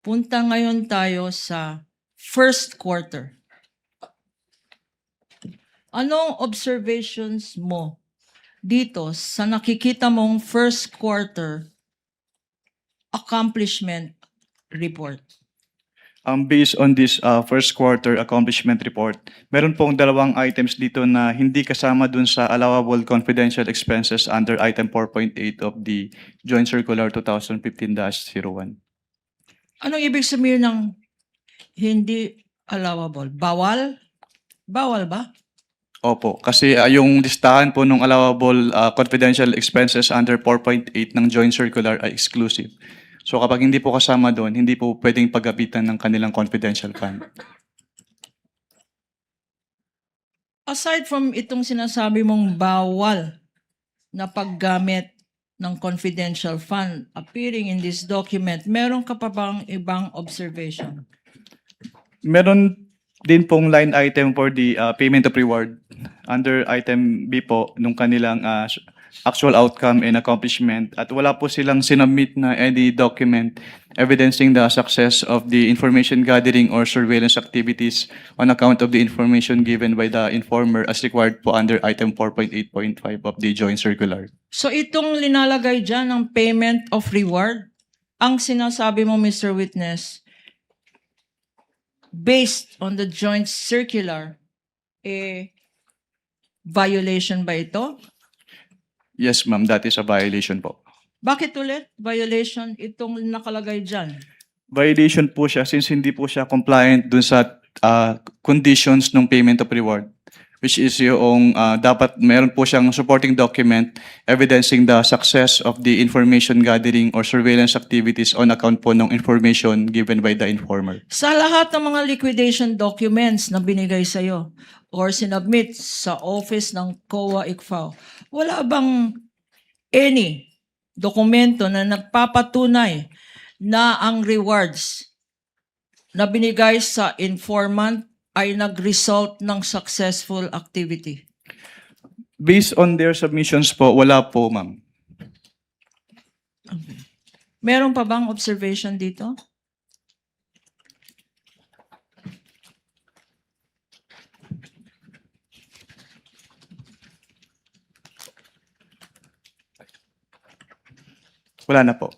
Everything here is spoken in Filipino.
Punta ngayon tayo sa first quarter. Anong observations mo dito sa nakikita mong first quarter accomplishment report? Based on this first quarter accomplishment report, meron pong dalawang items dito na hindi kasama dun sa allowable confidential expenses under item 4.8 of the Joint Circular 2015-01. Anong ibig sabihin ng hindi allowable? Bawal? Bawal ba? Opo, kasi yung listahan po ng allowable confidential expenses under 4.8 ng Joint Circular ay exclusive. So kapag hindi po kasama doon, hindi po pwedeng paggapitan ng kanilang confidential fund. Aside from itong sinasabi mong bawal na paggamit ng confidential fund appearing in this document, meron ka pa bang ibang observation? Meron din pong line item for the payment of reward under item B po nung kanilang actual outcome and accomplishment at wala po silang sinubmit na any document evidencing the success of the information gathering or surveillance activities on account of the information given by the informer as required po under item 4.8.5 of the Joint Circular. So itong linalagay dyan ng payment of reward, ang sinasabi mo, Mr. Witness, based on the joint circular, violation ba ito? Yes, ma'am, that is a violation po. Bakit ulit violation itong nakalagay dyan? Violation po siya since hindi po siya compliant dun sa conditions ng payment of reward, which is yung dapat meron po siyang supporting document evidencing the success of the information gathering or surveillance activities on account po ng information given by the informer. Sa lahat ng mga liquidation documents na binigay sa'yo or sinubmit sa office ng COA ICFAO, wala bang any dokumento na nagpapatunay na ang rewards na binigay sa informant ay nag-result ng successful activity? Based on their submissions po, wala po, ma'am. Meron pa bang observation dito? Wala na po.